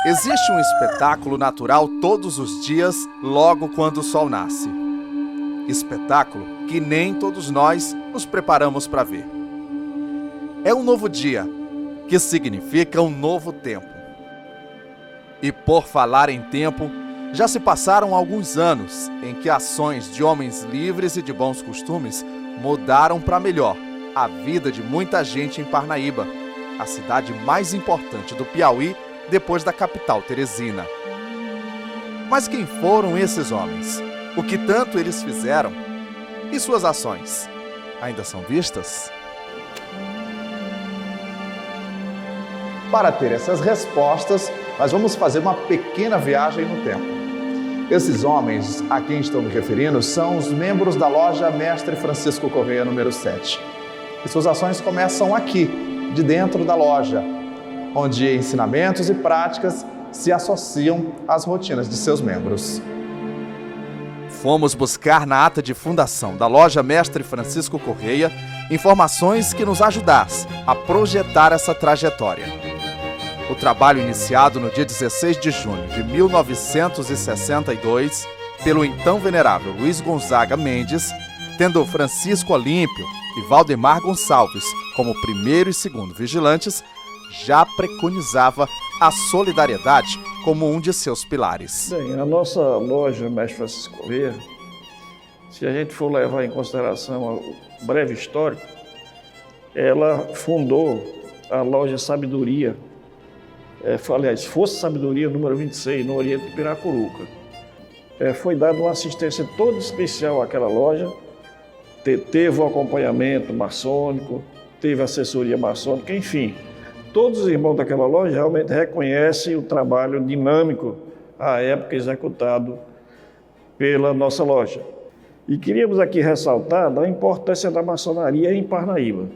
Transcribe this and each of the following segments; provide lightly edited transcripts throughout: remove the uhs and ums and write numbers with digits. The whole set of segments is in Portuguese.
Existe um espetáculo natural todos os dias, logo quando o sol nasce. Espetáculo que nem todos nós nos preparamos para ver. É um novo dia, que significa um novo tempo. E por falar em tempo, já se passaram alguns anos em que ações de homens livres e de bons costumes mudaram para melhor a vida de muita gente em Parnaíba, a cidade mais importante do Piauí depois da capital Teresina. Mas quem foram esses homens? O que tanto eles fizeram? E suas ações ainda são vistas? Para ter essas respostas, nós vamos fazer uma pequena viagem no tempo. Esses homens a quem estou me referindo são os membros da loja Mestre Francisco Correia número 7. E suas ações começam aqui, de dentro da loja, onde ensinamentos e práticas se associam às rotinas de seus membros. Fomos buscar na ata de fundação da loja Mestre Francisco Correia informações que nos ajudassem a projetar essa trajetória. O trabalho iniciado no dia 16 de junho de 1962 pelo então venerável Luiz Gonzaga Mendes, tendo Francisco Olímpio e Valdemar Gonçalves como primeiro e segundo vigilantes, já preconizava a solidariedade como um de seus pilares. Bem, a nossa loja Mestre Francisco Correia, se a gente for levar em consideração o breve histórico, ela fundou a loja Sabedoria, Força Sabedoria número 26, no Oriente de Piracuruca. Foi dada uma assistência toda especial àquela loja, teve um acompanhamento maçônico, teve assessoria maçônica, enfim. Todos os irmãos daquela loja realmente reconhecem o trabalho dinâmico à época executado pela nossa loja. E queríamos aqui ressaltar a importância da maçonaria em Parnaíba.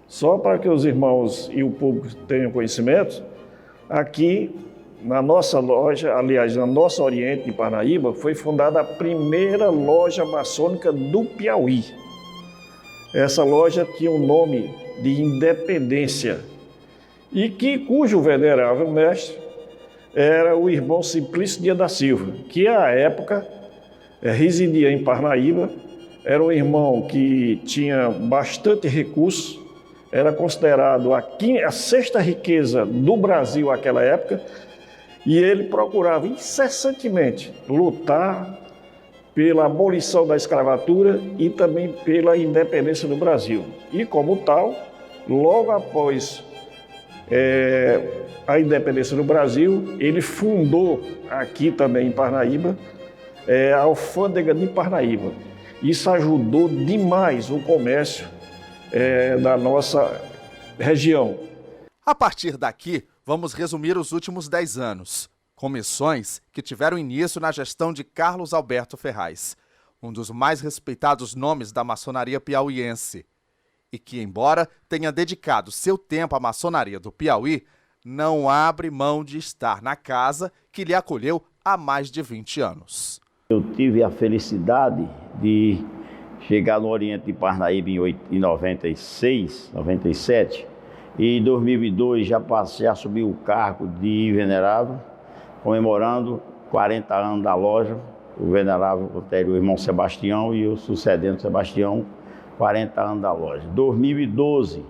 Só para que os irmãos e o público tenham conhecimento, aqui na nossa loja, aliás, na nossa Oriente de Parnaíba, foi fundada a primeira loja maçônica do Piauí. Essa loja tinha o nome de Independência, e cujo venerável mestre era o irmão Simplício Dias da Silva, que à época residia em Parnaíba, era um irmão que tinha bastante recursos, era considerado a sexta riqueza do Brasil naquela época, e ele procurava incessantemente lutar pela abolição da escravatura e também pela independência do Brasil. E como tal, logo após a independência do Brasil, ele fundou aqui também em Parnaíba a alfândega de Parnaíba. Isso ajudou demais o comércio da nossa região. A partir daqui, vamos resumir os últimos 10 anos, com missões que tiveram início na gestão de Carlos Alberto Ferraz, um dos mais respeitados nomes da maçonaria piauiense, e que, embora tenha dedicado seu tempo à maçonaria do Piauí, não abre mão de estar na casa que lhe acolheu há mais de 20 anos. Eu tive a felicidade de chegar no Oriente de Parnaíba em 96, 97, e em 2002 já assumi o cargo de venerável, comemorando 40 anos da loja, o venerável anterior, o irmão Sebastião, e o sucedendo Sebastião, 40 anos da loja. 2012,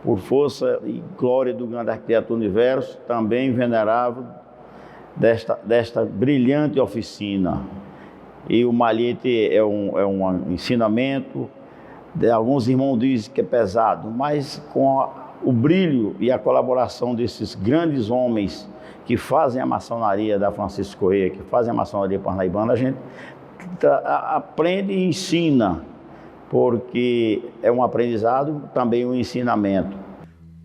por força e glória do grande arquiteto do universo, também venerável desta brilhante oficina. E o malhete é um ensinamento, alguns irmãos dizem que é pesado, mas com o brilho e a colaboração desses grandes homens que fazem a maçonaria da Francisco Correia, que fazem a maçonaria parnaibana, a gente aprende e ensina, porque é um aprendizado, também um ensinamento.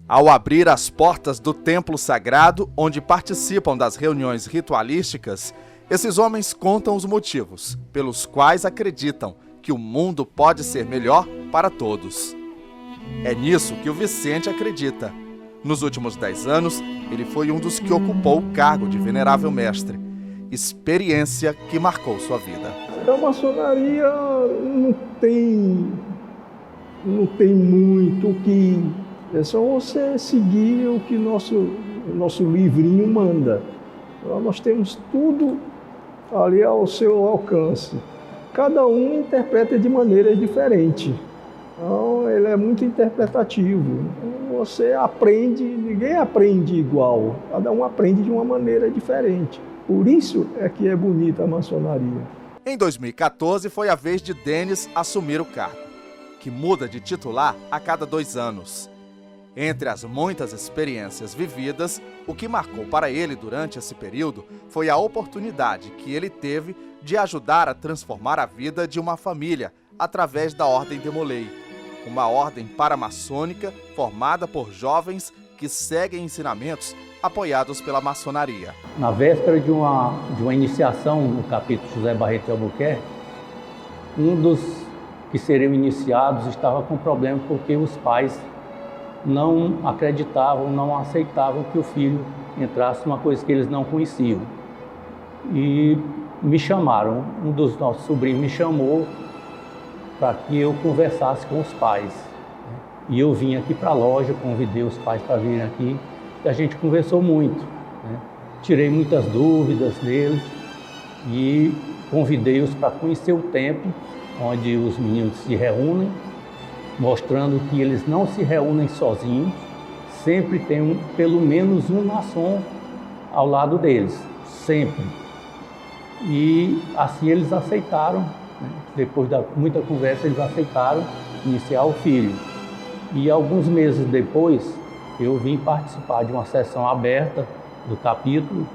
Ao abrir as portas do templo sagrado, onde participam das reuniões ritualísticas, esses homens contam os motivos pelos quais acreditam que o mundo pode ser melhor para todos. É nisso que o Vicente acredita. Nos últimos 10 anos, ele foi um dos que ocupou o cargo de venerável mestre, experiência que marcou sua vida. A maçonaria não tem muito o que... É só você seguir o que nosso livrinho manda. Nós temos tudo ali ao seu alcance. Cada um interpreta de maneira diferente. Então, ele é muito interpretativo. Você aprende, ninguém aprende igual. Cada um aprende de uma maneira diferente. Por isso é que é bonita a maçonaria. Em 2014, foi a vez de Denis assumir o cargo, que muda de titular a cada 2 anos. Entre as muitas experiências vividas, o que marcou para ele durante esse período foi a oportunidade que ele teve de ajudar a transformar a vida de uma família através da Ordem Demolei, uma ordem paramaçônica formada por jovens que seguem ensinamentos apoiados pela maçonaria. Na véspera de uma iniciação no capítulo José Barreto de Albuquerque, um dos que seriam iniciados estava com problema porque os pais não acreditavam, não aceitavam que o filho entrasse numa coisa que eles não conheciam. E me chamaram, um dos nossos sobrinhos me chamou para que eu conversasse com os pais. E eu vim aqui para a loja, convidei os pais para virem aqui e a gente conversou muito, né? Tirei muitas dúvidas deles e convidei-os para conhecer o templo onde os meninos se reúnem, mostrando que eles não se reúnem sozinhos, sempre tem pelo menos um maçom ao lado deles, sempre. E assim eles aceitaram, né? Depois de muita conversa, eles aceitaram iniciar o filho. E alguns meses depois, eu vim participar de uma sessão aberta do capítulo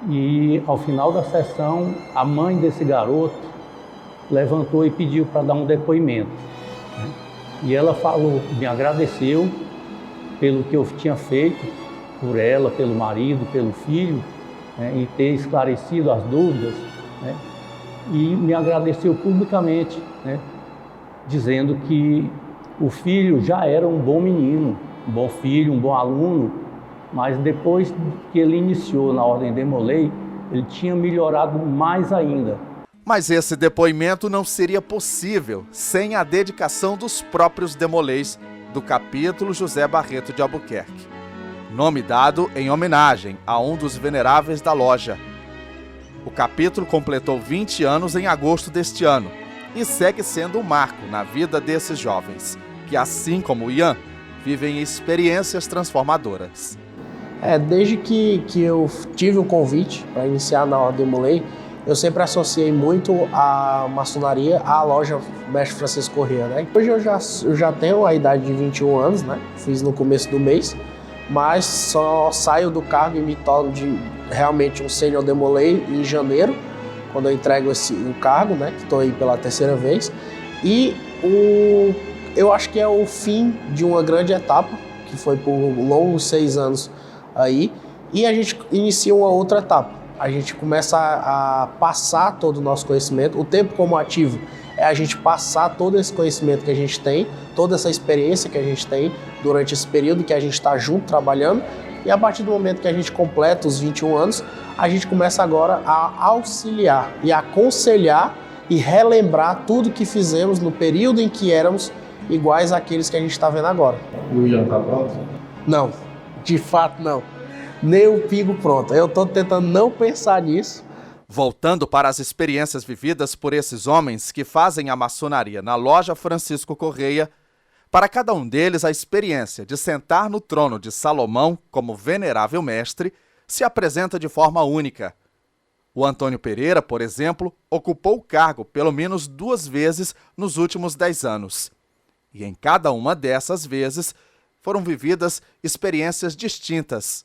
e ao final da sessão, a mãe desse garoto levantou e pediu para dar um depoimento, né? E ela falou, me agradeceu pelo que eu tinha feito por ela, pelo marido, pelo filho, né, e ter esclarecido as dúvidas, né, e me agradeceu publicamente, né, dizendo que o filho já era um bom menino, um bom filho, um bom aluno, mas depois que ele iniciou na Ordem Demolei, ele tinha melhorado mais ainda. Mas esse depoimento não seria possível sem a dedicação dos próprios Demoleis do capítulo José Barreto de Albuquerque. Nome dado em homenagem a um dos veneráveis da loja. O capítulo completou 20 anos em agosto deste ano e segue sendo um marco na vida desses jovens, que assim como o Ian, vivem experiências transformadoras. Desde que eu tive o convite para iniciar na Ordem Demolei, eu sempre associei muito a maçonaria à loja Mestre Francisco Corrêa, né? Hoje eu já tenho a idade de 21 anos, né? Fiz no começo do mês, mas só saio do cargo e me torno realmente um sênior Demolei em janeiro, quando eu entrego o cargo, né? Que estou aí pela 3ª vez. E eu acho que é o fim de uma grande etapa, que foi por longos 6 anos aí, e a gente inicia uma outra etapa. A gente começa a passar todo o nosso conhecimento. O tempo como ativo é a gente passar todo esse conhecimento que a gente tem, toda essa experiência que a gente tem durante esse período que a gente está junto trabalhando. E a partir do momento que a gente completa os 21 anos, a gente começa agora a auxiliar e aconselhar e relembrar tudo que fizemos no período em que éramos iguais àqueles que a gente está vendo agora. E o Ian está pronto? Não, de fato não. Nem o pingo pronto. Eu estou tentando não pensar nisso. Voltando para as experiências vividas por esses homens que fazem a maçonaria na loja Francisco Corrêa, para cada um deles a experiência de sentar no trono de Salomão como venerável mestre se apresenta de forma única. O Antônio Pereira, por exemplo, ocupou o cargo pelo menos 2 vezes nos últimos 10 anos. E em cada uma dessas vezes foram vividas experiências distintas.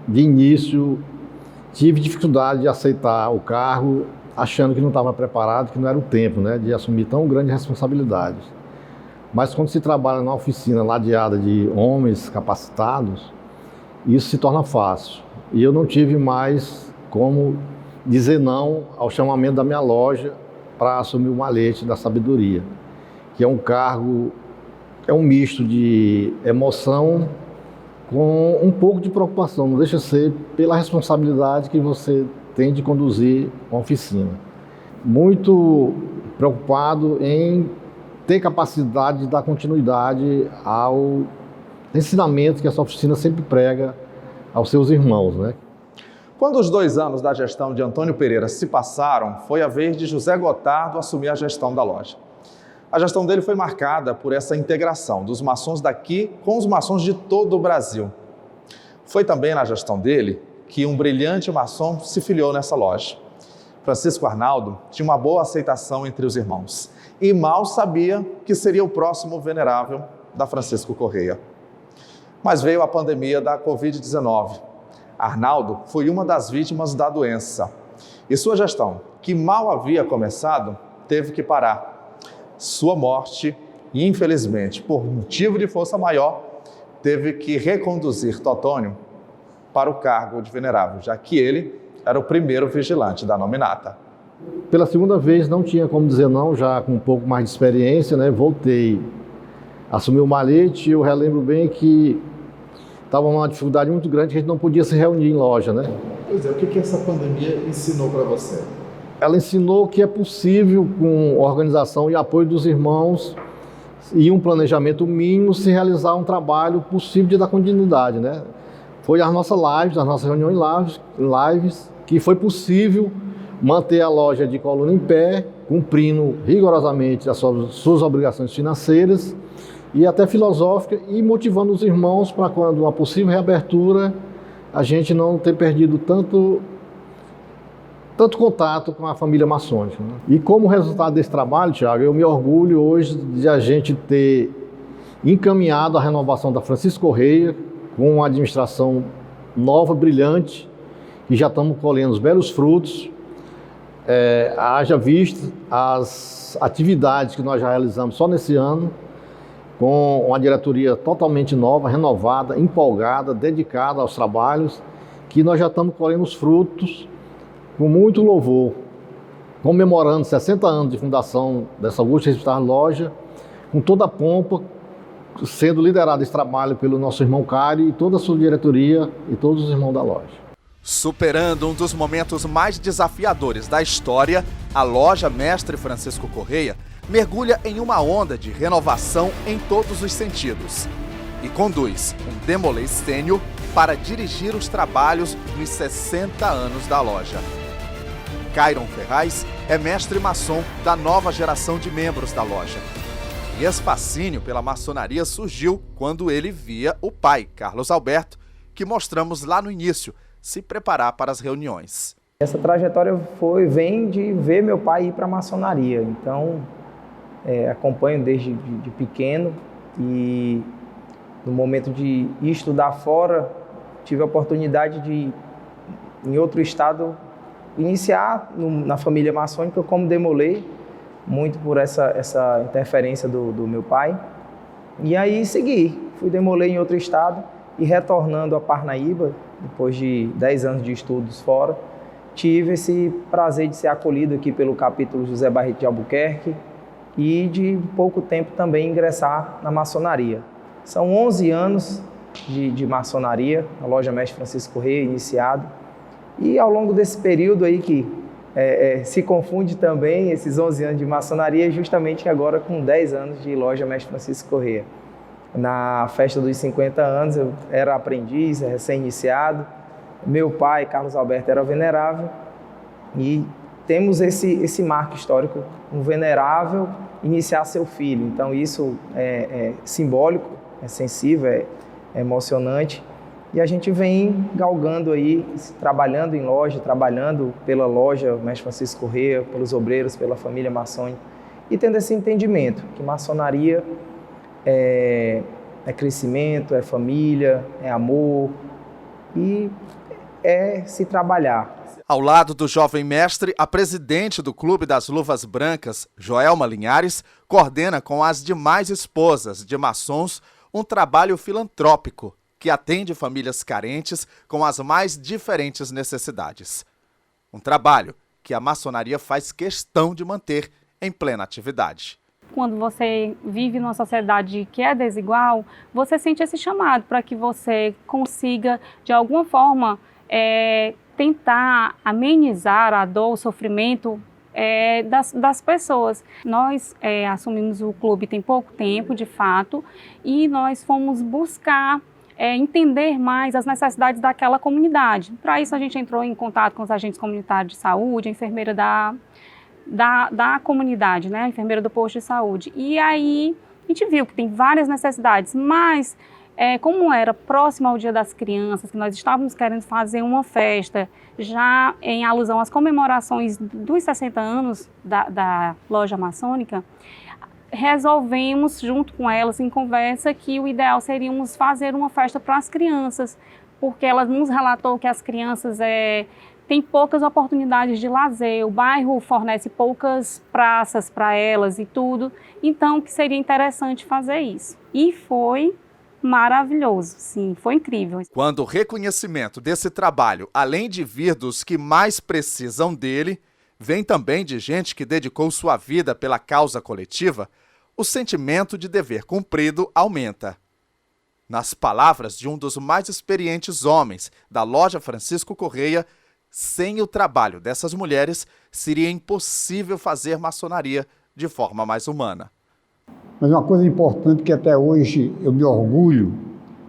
De início, tive dificuldade de aceitar o cargo, achando que não estava preparado, que não era o tempo, né, de assumir tão grande responsabilidade. Mas quando se trabalha numa oficina ladeada de homens capacitados, isso se torna fácil. E eu não tive mais como dizer não ao chamamento da minha loja para assumir o malete da sabedoria, que é um cargo, é um misto de emoção com um pouco de preocupação, não deixa de ser pela responsabilidade que você tem de conduzir uma oficina. Muito preocupado em ter capacidade de dar continuidade ao ensinamento que essa oficina sempre prega aos seus irmãos, né? Quando os 2 anos da gestão de Antônio Pereira se passaram, foi a vez de José Gotardo assumir a gestão da loja. A gestão dele foi marcada por essa integração dos maçons daqui com os maçons de todo o Brasil. Foi também na gestão dele que um brilhante maçom se filiou nessa loja. Francisco Arnaldo tinha uma boa aceitação entre os irmãos e mal sabia que seria o próximo venerável da Francisco Correia. Mas veio a pandemia da Covid-19. Arnaldo foi uma das vítimas da doença e sua gestão, que mal havia começado, teve que parar. Sua morte, infelizmente, por motivo de força maior, teve que reconduzir Totônio para o cargo de venerável, já que ele era o primeiro vigilante da nominata. Pela segunda vez não tinha como dizer não, já com um pouco mais de experiência, né? Voltei, assumi o malete e eu relembro bem que estava uma dificuldade muito grande que a gente não podia se reunir em loja, né? Pois é, o que essa pandemia ensinou para você? Ela ensinou que é possível, com organização e apoio dos irmãos e um planejamento mínimo, se realizar um trabalho possível de dar continuidade, né? Foi as nossas reuniões lives, que foi possível manter a loja de coluna em pé, cumprindo rigorosamente as suas obrigações financeiras e até filosóficas, e motivando os irmãos para, quando uma possível reabertura, a gente não ter perdido tanto contato com a família maçônica, né? E como resultado desse trabalho, Tiago, eu me orgulho hoje de a gente ter encaminhado a renovação da Francisco Correia com uma administração nova, brilhante, e já estamos colhendo os belos frutos. Haja visto as atividades que nós já realizamos só nesse ano, com uma diretoria totalmente nova, renovada, empolgada, dedicada aos trabalhos, que nós já estamos colhendo os frutos com muito louvor, comemorando 60 anos de fundação dessa augusta e respeitada loja, com toda a pompa, sendo liderado esse trabalho pelo nosso irmão Cari e toda a sua diretoria e todos os irmãos da loja. Superando um dos momentos mais desafiadores da história, a loja Mestre Francisco Correia mergulha em uma onda de renovação em todos os sentidos e conduz um Demolay sênior para dirigir os trabalhos nos 60 anos da loja. Cairon Ferraz é mestre maçom da nova geração de membros da loja. E esse fascínio pela maçonaria surgiu quando ele via o pai, Carlos Alberto, que mostramos lá no início, se preparar para as reuniões. Essa trajetória vem de ver meu pai ir para a maçonaria. Então, acompanho desde de pequeno e no momento de ir estudar fora, tive a oportunidade de, em outro estado, iniciar na família maçônica como Demolay, muito por essa interferência do meu pai. E aí fui Demolay em outro estado e retornando a Parnaíba, depois de 10 anos de estudos fora, tive esse prazer de ser acolhido aqui pelo capítulo José Barreto de Albuquerque e de pouco tempo também ingressar na maçonaria. São 11 anos de maçonaria, a loja Mestre Francisco Correia, iniciado. E ao longo desse período aí que se confunde também esses 11 anos de maçonaria, justamente agora com 10 anos de loja Mestre Francisco Correia. Na festa dos 50 anos eu era aprendiz, recém-iniciado. Meu pai, Carlos Alberto, era venerável e temos esse marco histórico, um venerável iniciar seu filho. Então isso é simbólico, é sensível, é emocionante. E a gente vem galgando aí, trabalhando em loja, trabalhando pela loja Mestre Francisco Correia, pelos obreiros, pela família maçônica, e tendo esse entendimento que maçonaria é crescimento, é família, é amor e é se trabalhar. Ao lado do jovem mestre, a presidente do Clube das Luvas Brancas, Joelma Linhares, coordena com as demais esposas de maçons um trabalho filantrópico que atende famílias carentes com as mais diferentes necessidades. Um trabalho que a maçonaria faz questão de manter em plena atividade. Quando você vive numa sociedade que é desigual, você sente esse chamado para que você consiga, de alguma forma, tentar amenizar a dor, o sofrimento das pessoas. Nós assumimos o clube tem pouco tempo, de fato, e nós fomos buscar entender mais as necessidades daquela comunidade. Para isso a gente entrou em contato com os agentes comunitários de saúde, a enfermeira da comunidade, né, a enfermeira do posto de saúde. E aí a gente viu que tem várias necessidades, mas como era próximo ao Dia das Crianças, que nós estávamos querendo fazer uma festa, já em alusão às comemorações dos 60 anos da loja maçônica, resolvemos, junto com elas, em conversa, que o ideal seríamos fazer uma festa para as crianças, porque ela nos relatou que as crianças têm poucas oportunidades de lazer, o bairro fornece poucas praças para elas e tudo, então que seria interessante fazer isso. E foi maravilhoso, sim, foi incrível. Quando o reconhecimento desse trabalho, além de vir dos que mais precisam dele, vem também de gente que dedicou sua vida pela causa coletiva, o sentimento de dever cumprido aumenta. Nas palavras de um dos mais experientes homens da loja Francisco Correia, sem o trabalho dessas mulheres, seria impossível fazer maçonaria de forma mais humana. Mas uma coisa importante que até hoje eu me orgulho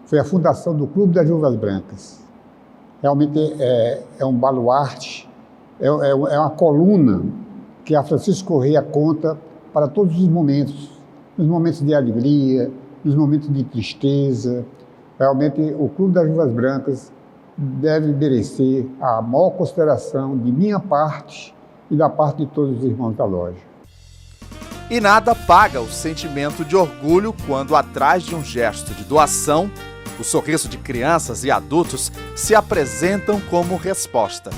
foi a fundação do Clube das Viúvas Brancas. Realmente é um baluarte, é uma coluna que a Francisco Correia conta para todos os momentos. Nos momentos de alegria, nos momentos de tristeza. Realmente o Clube das Viúvas Brancas deve merecer a maior consideração de minha parte e da parte de todos os irmãos da loja. E nada paga o sentimento de orgulho quando, atrás de um gesto de doação, o sorriso de crianças e adultos se apresentam como resposta.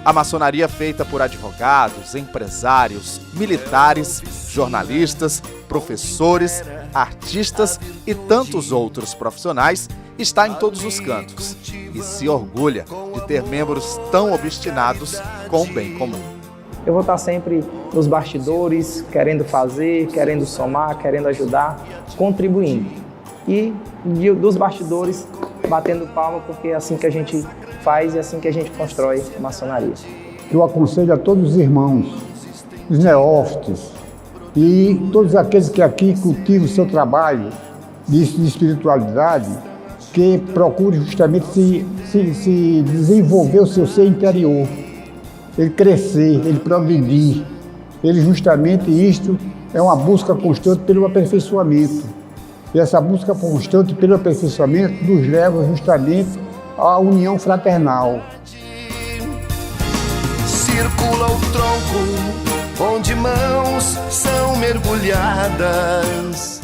A maçonaria feita por advogados, empresários, militares, jornalistas, professores, artistas e tantos outros profissionais está em todos os cantos e se orgulha de ter membros tão obstinados com o bem comum. Eu vou estar sempre nos bastidores, querendo fazer, querendo somar, querendo ajudar, contribuindo. E dos bastidores, batendo palma, porque é assim que a gente faz e é assim que a gente constrói a maçonaria. Eu aconselho a todos os irmãos, os neófitos e todos aqueles que aqui cultivam o seu trabalho de espiritualidade, que procurem justamente se desenvolver o seu ser interior, ele crescer, ele progredir. Ele justamente isto é uma busca constante pelo aperfeiçoamento. E essa busca constante pelo aperfeiçoamento nos leva justamente à união fraternal. Circula o tronco onde mãos são mergulhadas.